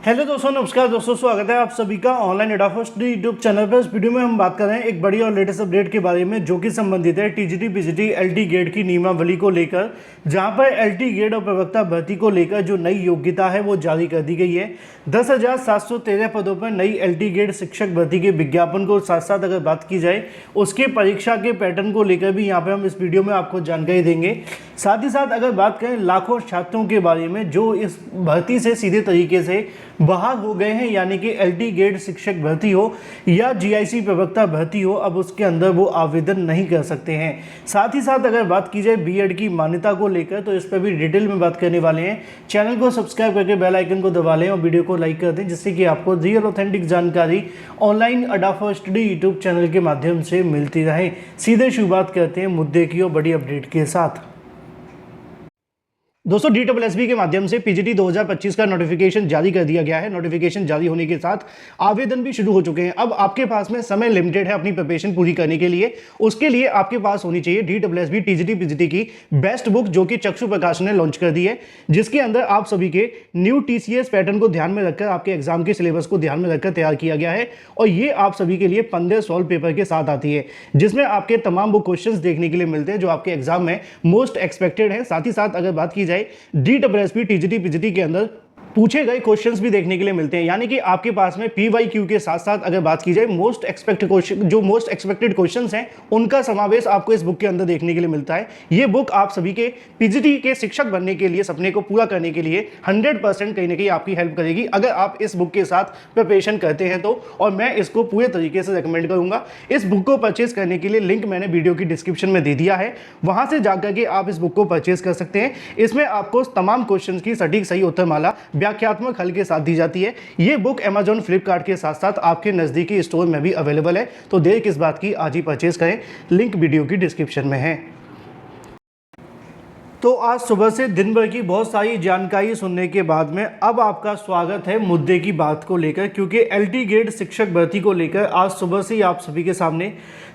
Hello दोस्तों, नमस्कार दोस्तों, स्वागत है आप सभी का ऑनलाइन एडा फर्स्ट यूट्यूब चैनल पर। इस वीडियो में हम बात कर रहे हैं एक बड़ी और लेटेस्ट अपडेट के बारे में जो कि संबंधित है टीजीटी पीजीटी एलटी गेट की नियमावली को लेकर, जहां पर एलटी गेट और प्रवक्ता भर्ती को लेकर जो नई योग्यता है वो जारी कर दी गई है। 10,713 पदों पर नई एलटी गेट शिक्षक भर्ती के विज्ञापन को साथ साथ अगर बात की जाए उसके परीक्षा के पैटर्न को लेकर भी यहाँ पर हम इस वीडियो में आपको जानकारी देंगे। साथ ही साथ अगर बात करें लाखों छात्रों के बारे में जो इस भर्ती से सीधे तरीके से बाहर हो गए हैं, यानी कि एलटी गेट शिक्षक भर्ती हो या जीआईसी प्रवक्ता भर्ती हो, अब उसके अंदर वो आवेदन नहीं कर सकते हैं। साथ ही साथ अगर बात की जाए बीएड की मान्यता को लेकर तो इस पर भी डिटेल में बात करने वाले हैं। चैनल को सब्सक्राइब करके बेल आइकन को दबा लें और वीडियो को लाइक कर दें, जिससे कि आपको रियल ऑथेंटिक जानकारी ऑनलाइन अड्डा फर्स्ट स्टडी यूट्यूब चैनल के माध्यम से मिलती रहे। सीधे शुरुआत करते हैं मुद्दे की और बड़ी अपडेट के साथ। दोस्तों, DSSB के माध्यम से पीजीटी 2025 का नोटिफिकेशन जारी कर दिया गया है। नोटिफिकेशन जारी होने के साथ आवेदन भी शुरू हो चुके हैं। अब आपके पास में समय लिमिटेड है अपनी प्रिपरेशन पूरी करने के लिए। उसके लिए आपके पास होनी चाहिए DSSB टीजीटी पीजीटी की बेस्ट बुक, जो कि चक्षु प्रकाशन ने लॉन्च कर दी है, जिसके अंदर आप सभी के न्यू TCS पैटर्न को ध्यान में रखकर, आपके एग्जाम के सिलेबस को ध्यान में रखकर तैयार किया गया है। और ये आप सभी के लिए 15 सॉल्व पेपर के साथ आती है, जिसमें आपके तमाम वो क्वेश्चन देखने के लिए मिलते हैं जो आपके एग्जाम में मोस्ट एक्सपेक्टेड है। साथ ही साथ अगर बात की जाए DSSB टीजीटी पीजीटी के अंदर पूछे गए क्वेश्चंस भी देखने के लिए मिलते हैं, यानी कि आपके पास में PYQ के साथ साथ अगर बात की जाए मोस्ट एक्सपेक्टेड क्वेश्चंस हैं उनका समावेश आपको इस बुक के अंदर देखने के लिए मिलता है। ये बुक आप सभी के पीजीटी के शिक्षक बनने के लिए, सपने को पूरा करने के लिए 100% कहीं ना कहीं आपकी हेल्प करेगी अगर आप इस बुक के साथ प्रिपरेशन करते हैं तो। और मैं इसको पूरे तरीके से रिकमेंड करूंगा। इस बुक को परचेज करने के लिए लिंक मैंने वीडियो की डिस्क्रिप्शन में दे दिया है, वहां से जाकर के आप इस बुक को परचेज कर सकते हैं। इसमें आपको तमाम क्वेश्चन की सटीक सही उत्तरमाला व्याख्यात्मक हल के साथ दी जाती है। यह बुक Amazon, फ्लिपकार्ट के साथ साथ आपके नजदीकी स्टोर में भी अवेलेबल है, तो देर किस बात की, आज ही परचेज करें। लिंक वीडियो की डिस्क्रिप्शन में है। तो आज सुबह से दिन भर की बहुत सारी जानकारी सुनने के बाद में अब आपका स्वागत है मुद्दे की बात को लेकर, क्योंकि एलटी गेट शिक्षक भर्ती को लेकर आज सुबह से ही आप सभी के सामने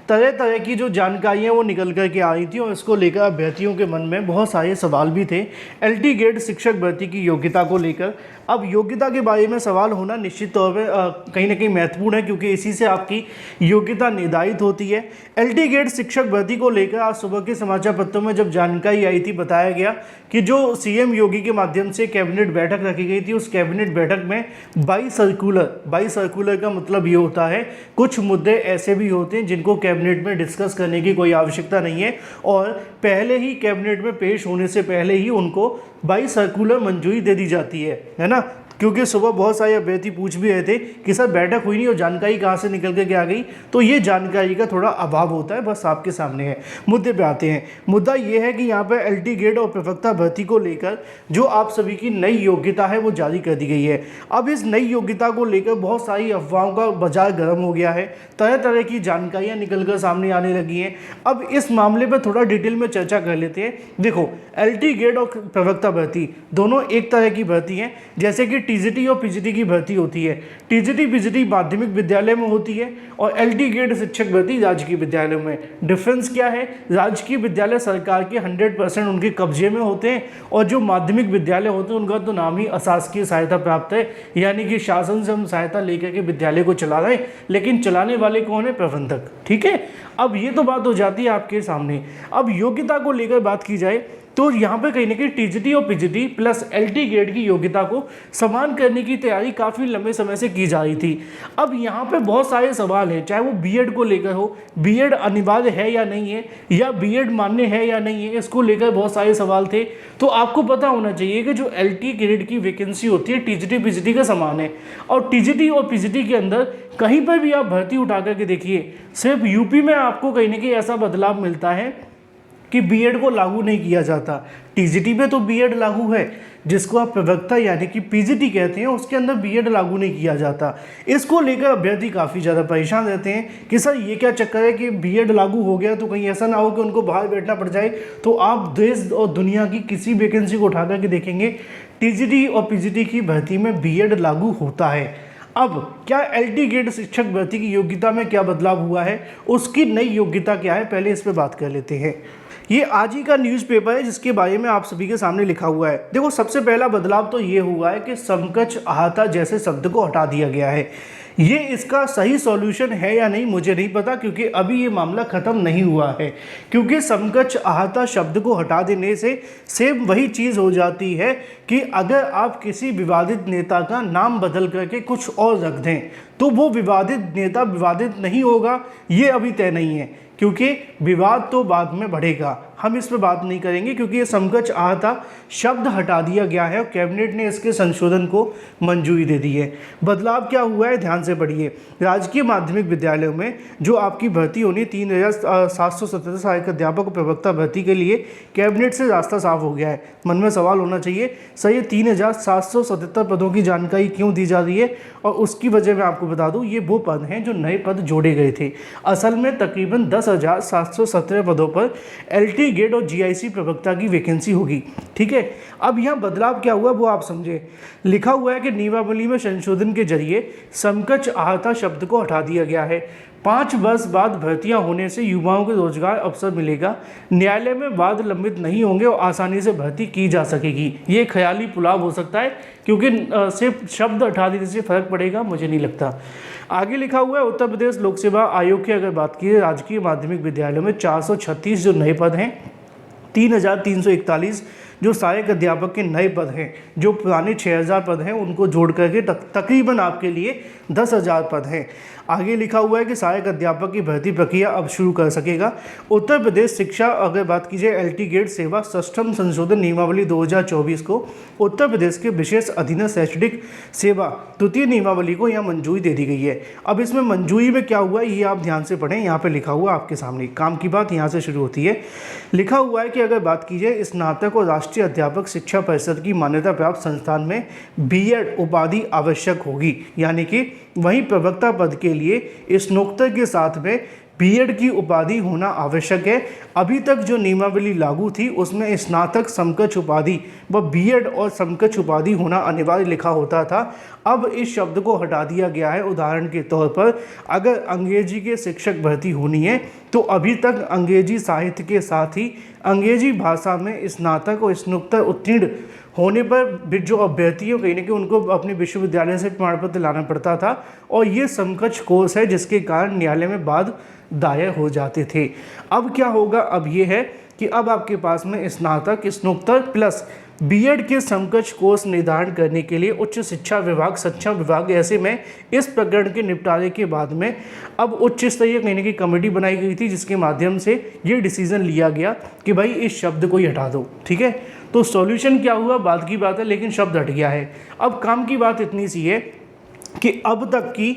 तरह तरह की जो जानकारियां वो निकल कर के आ रही थी और इसको लेकर अभ्यर्थियों के मन में बहुत सारे सवाल भी थे एलटी गेट शिक्षक भर्ती की योग्यता को लेकर। अब योग्यता के बारे में सवाल होना निश्चित तौर पर कहीं ना कहीं महत्वपूर्ण है, क्योंकि इसी से आपकी योग्यता निर्धारित होती है। एलटी गेट शिक्षक भर्ती को लेकर आज सुबह के समाचार पत्रों में जब जानकारी आई थी, बताया गया कि जो सीएम योगी के माध्यम से कैबिनेट बैठक रखी गई थी, उस कैबिनेट बैठक में बाई सर्कुलर का मतलब ये होता है कुछ मुद्दे ऐसे भी होते हैं जिनको कैबिनेट में डिस्कस करने की कोई आवश्यकता नहीं है और पहले ही कैबिनेट में पेश होने से पहले ही उनको बाई सर्कुलर मंजूरी दे दी जाती है ना। क्योंकि सुबह बहुत सारे अभ्यर्थी पूछ भी रहे थे कि सर बैठक हुई नहीं और जानकारी कहाँ से निकल के आ गई, तो ये जानकारी का थोड़ा अभाव होता है, बस आपके सामने है। मुद्दे पे आते हैं। मुद्दा ये है कि यहाँ पर एलटी गेट और प्रवक्ता भर्ती को लेकर जो आप सभी की नई योग्यता है वो जारी कर दी गई है। अब इस नई योग्यता को लेकर बहुत सारी अफवाहों का बाजार गर्म हो गया है, तरह तरह की जानकारियाँ निकल कर सामने आने लगी हैं। अब इस मामले पर थोड़ा डिटेल में चर्चा कर लेते हैं। देखो, एलटी गेट और प्रवक्ता भर्ती दोनों एक तरह की भर्ती हैं, जैसे कि टीजीटी और पीजीटी की भर्ती होती है। टीजीटी पीजीटी माध्यमिक विद्यालय में होती है और एलटी गेट शिक्षक भर्ती राजकीय विद्यालयों में। डिफरेंस क्या है? राजकीय विद्यालय सरकार के 100% उनके कब्जे में होते हैं और जो माध्यमिक विद्यालय होते हैं उनका तो नाम ही अशासकीय सहायता प्राप्त है, यानी कि शासन से हम सहायता लेकर के विद्यालय को चला रहे हैं, लेकिन चलाने वाले कौन है? प्रबंधक। ठीक है, अब ये तो बात हो जाती है आपके सामने। अब योग्यता को लेकर बात की जाए तो यहाँ पे कहीं ना कहीं टीजीटी और पीजीटी प्लस एलटी गेट की योग्यता को समान करने की तैयारी काफ़ी लंबे समय से की जा रही थी। अब यहाँ पे बहुत सारे सवाल हैं, चाहे वो बीएड को लेकर हो, बीएड अनिवार्य है या नहीं है, या बीएड मान्य है या नहीं है, इसको लेकर बहुत सारे सवाल थे। तो आपको पता होना चाहिए कि जो एलटी गेट की वैकेंसी होती है टीजीटी पीजीटी का समान है, और टीजीटी और पीजीटी के अंदर कहीं पर भी आप भर्ती उठा करके देखिए, सिर्फ यूपी में आपको कहीं ना कहीं ऐसा बदलाव मिलता है कि बीएड को लागू नहीं किया जाता। टीजीटी में तो बीएड लागू है, जिसको आप प्रवक्ता यानी कि पीजीटी कहते हैं, उसके अंदर बीएड लागू नहीं किया जाता। इसको लेकर अभ्यर्थी काफ़ी ज़्यादा परेशान रहते हैं कि सर ये क्या चक्कर है कि बीएड लागू हो गया तो कहीं ऐसा ना हो कि उनको बाहर बैठना पड़ जाए। तो आप देश और दुनिया की किसी वैकेंसी को उठा करके देखेंगे, टीजीटी और पीजीटी की भर्ती में बीएड लागू होता है। अब क्या एलटी गेट शिक्षक भर्ती की योग्यता में क्या बदलाव हुआ है, उसकी नई योग्यता क्या है, पहले इस पर बात कर लेते हैं। ये आज ही का न्यूज़पेपर है जिसके बारे में आप सभी के सामने लिखा हुआ है। देखो, सबसे पहला बदलाव तो ये हुआ है कि समकक्ष अहाता जैसे शब्द को हटा दिया गया है। ये इसका सही सॉल्यूशन है या नहीं मुझे नहीं पता, क्योंकि अभी ये मामला ख़त्म नहीं हुआ है। क्योंकि समकक्ष अहाता शब्द को हटा देने से सेम वही चीज़ हो जाती है कि अगर आप किसी विवादित नेता का नाम बदल करके कुछ और रख दें तो वो विवादित नेता विवादित नहीं होगा, ये अभी तय नहीं है, क्योंकि विवाद तो बाद में बढ़ेगा। हम इस पर बात नहीं करेंगे क्योंकि ये समकक्ष अहाता शब्द हटा दिया गया है और कैबिनेट ने इसके संशोधन को मंजूरी दे दी है। बदलाव क्या हुआ है, ध्यान से पढ़िए। राजकीय माध्यमिक विद्यालयों में जो आपकी भर्ती होनी 3777 सहायक अध्यापक और प्रवक्ता भर्ती के लिए कैबिनेट से रास्ता साफ हो गया है। मन में सवाल होना चाहिए, सर ये 3777 पदों की जानकारी क्यों दी जा रही है? और उसकी वजह मैं आपको बता दूं, ये वो पद हैं जो नए पद जोड़े गए थे। असल में तकरीबन 10,717 पदों पर LT गेट और GIC प्रवक्ता की वैकेंसी होगी। ठीक है, अब यहाँ बदलाव क्या हुआ वो आप समझे। लिखा हुआ है कि नियमावली में संशोधन के जरिए समकक्ष अहाता शब्द को हटा दिया गया है। 5 वर्ष बाद भर्तियां होने से युवाओं को रोजगार अवसर मिलेगा, न्यायालय में वाद लंबित नहीं होंगे और आसानी से भर्ती की जा सकेगी। ये ख्याली पुलाव हो सकता है, क्योंकि सिर्फ शब्द हटा देने से फर्क पड़ेगा मुझे नहीं लगता। आगे लिखा हुआ है उत्तर प्रदेश लोक सेवा आयोग की अगर बात की राजकीय माध्यमिक विद्यालयों में 436 जो नए पद हैं, 3,341 जो सहायक अध्यापक के नए पद हैं, जो पुराने 6,000 पद हैं उनको जोड़ करके तकरीबन आपके लिए 10,000 पद हैं। आगे लिखा हुआ है कि सहायक अध्यापक की भर्ती प्रक्रिया अब शुरू कर सकेगा। उत्तर प्रदेश शिक्षा अगर बात कीजिए LT गेट सेवा सष्टम संशोधन नियमावली 2024 को उत्तर प्रदेश के विशेष अधीनस्थ शैक्षणिक सेवा तृतीय नियमावली को यहाँ मंजूरी दे दी गई है। अब इसमें मंजूरी में क्या हुआ ये आप ध्यान से पढ़ें, यहाँ पे लिखा हुआ आपके सामने, काम की बात यहाँ से शुरू होती है। लिखा हुआ है कि अगर बात कीजिए स्नातक और राष्ट्रीय अध्यापक शिक्षा परिषद की मान्यता प्राप्त संस्थान में B.Ed उपाधि आवश्यक होगी, यानी कि वहीं प्रवक्ता पद के लिए स्नातक के साथ में B.Ed की उपाधि होना आवश्यक है। अभी तक जो नियमावली लागू थी उसमें स्नातक समकक्ष उपाधि व B.Ed और समकक्ष उपाधि होना अनिवार्य लिखा होता था। अब इस शब्द को हटा दिया गया है। उदाहरण के तौर पर अगर अंग्रेजी के शिक्षक भर्ती होनी है तो अभी तक अंग्रेजी साहित्य के साथ ही अंग्रेजी भाषा में स्नातक और स्नातकोत्तर उत्तीर्ण होने पर जो अभ्यर्थी हो कहीं ना कहीं उनको अपने विश्वविद्यालय से प्रमाण पत्र लाना पड़ता था, और ये समकक्ष कोर्स है जिसके कारण न्यायालय में वाद दायर हो जाते थे। अब क्या होगा, अब ये है कि अब आपके पास में स्नातक स्नातकोत्तर प्लस B.Ed के समकक्ष कोर्स निर्धारण करने के लिए उच्च शिक्षा विभाग सक्षम विभाग, ऐसे में इस प्रकरण के निपटारे के बाद में अब उच्च स्तरीय कहीं ना कहीं कमेटी बनाई गई थी जिसके माध्यम से ये डिसीजन लिया गया कि भाई इस शब्द को ही हटा दो। ठीक है, तो सॉल्यूशन क्या हुआ बात की बात है, लेकिन शब्द हट गया है। अब काम की बात इतनी सी है कि अब तक की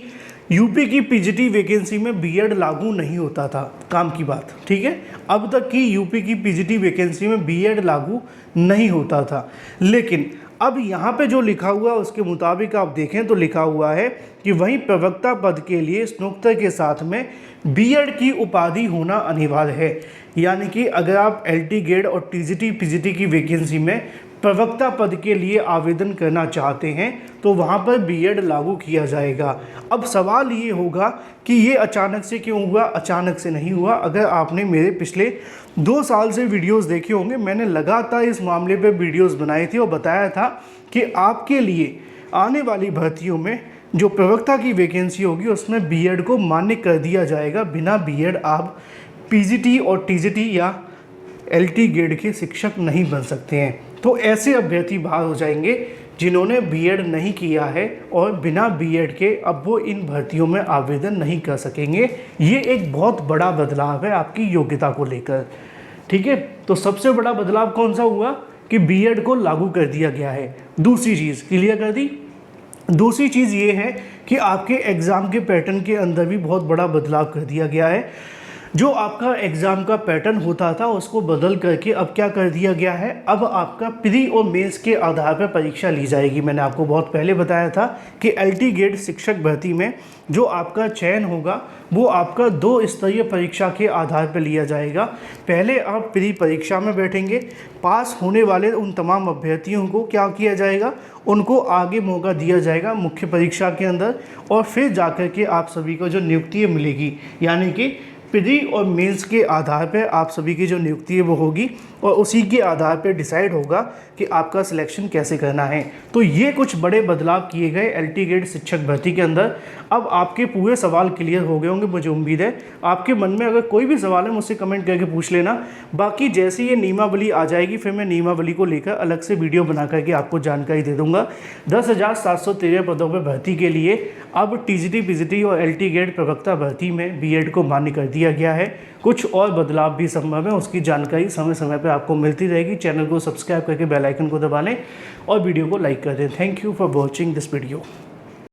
यूपी की PGT वैकेंसी में B.Ed लागू नहीं होता था। काम की बात, ठीक है, अब तक की यूपी की PGT वैकेंसी में B.Ed लागू नहीं होता था। लेकिन अब यहाँ पे जो लिखा हुआ है उसके मुताबिक आप देखें तो लिखा हुआ है कि वहीं प्रवक्ता पद के लिए स्नातक के साथ में B.Ed की उपाधि होना अनिवार्य है। यानी कि अगर आप LT गेट और TGT PGT की वैकेंसी में प्रवक्ता पद के लिए आवेदन करना चाहते हैं तो वहाँ पर B.Ed लागू किया जाएगा। अब सवाल ये होगा कि ये अचानक से क्यों हुआ? अचानक से नहीं हुआ। अगर आपने मेरे पिछले 2 साल से वीडियोस देखे होंगे, मैंने लगातार इस मामले पे वीडियोस बनाई थी और बताया था कि आपके लिए आने वाली भर्तियों में जो प्रवक्ता की वैकेंसी होगी उसमें B.Ed को मान्य कर दिया जाएगा। बिना B.Ed आप PGT और TGT या LT गेट के शिक्षक नहीं बन सकते हैं। तो ऐसे अभ्यर्थी बाहर हो जाएंगे जिन्होंने B.Ed नहीं किया है और बिना B.Ed के अब वो इन भर्तियों में आवेदन नहीं कर सकेंगे। ये एक बहुत बड़ा बदलाव है आपकी योग्यता को लेकर। ठीक है, तो सबसे बड़ा बदलाव कौन सा हुआ कि B.Ed को लागू कर दिया गया है। दूसरी चीज़ क्लियर कर दी। दूसरी चीज़ ये है कि आपके एग्ज़ाम के पैटर्न के अंदर भी बहुत बड़ा बदलाव कर दिया गया है। जो आपका एग्ज़ाम का पैटर्न होता था उसको बदल करके अब क्या कर दिया गया है, अब आपका प्री और मेंस के आधार पर परीक्षा ली जाएगी। मैंने आपको बहुत पहले बताया था कि LT गेट शिक्षक भर्ती में जो आपका चयन होगा वो आपका 2 स्तरीय परीक्षा के आधार पर लिया जाएगा। पहले आप प्री परीक्षा में बैठेंगे, पास होने वाले उन तमाम अभ्यर्थियों को क्या किया जाएगा, उनको आगे मौका दिया जाएगा मुख्य परीक्षा के अंदर, और फिर जाकर के आप सभी को जो नियुक्ति मिलेगी यानी कि प्री और मेंस के आधार पर आप सभी की जो नियुक्ति है वो होगी और उसी के आधार पर डिसाइड होगा कि आपका सिलेक्शन कैसे करना है। तो ये कुछ बड़े बदलाव किए गए LT ग्रेड शिक्षक भर्ती के अंदर। अब आपके पूरे सवाल क्लियर हो गए होंगे, मुझे उम्मीद है। आपके मन में अगर कोई भी सवाल है मुझसे कमेंट करके पूछ लेना। बाकी जैसे ये नियमावली आ जाएगी फिर मैं नियमावली को लेकर अलग से वीडियो बना करके आपको जानकारी दे दूंगा। 10,713 पदों पर भर्ती के लिए अब TGT PGT और LT ग्रेड प्रवक्ता भर्ती में B.Ed को मान्य कर दिया गया है। कुछ और बदलाव भी संभव है, उसकी जानकारी समय समय पर आपको मिलती रहेगी। चैनल को सब्सक्राइब करके बेल आइकन को दबा लें और वीडियो को लाइक कर दें। Thank you for watching this video.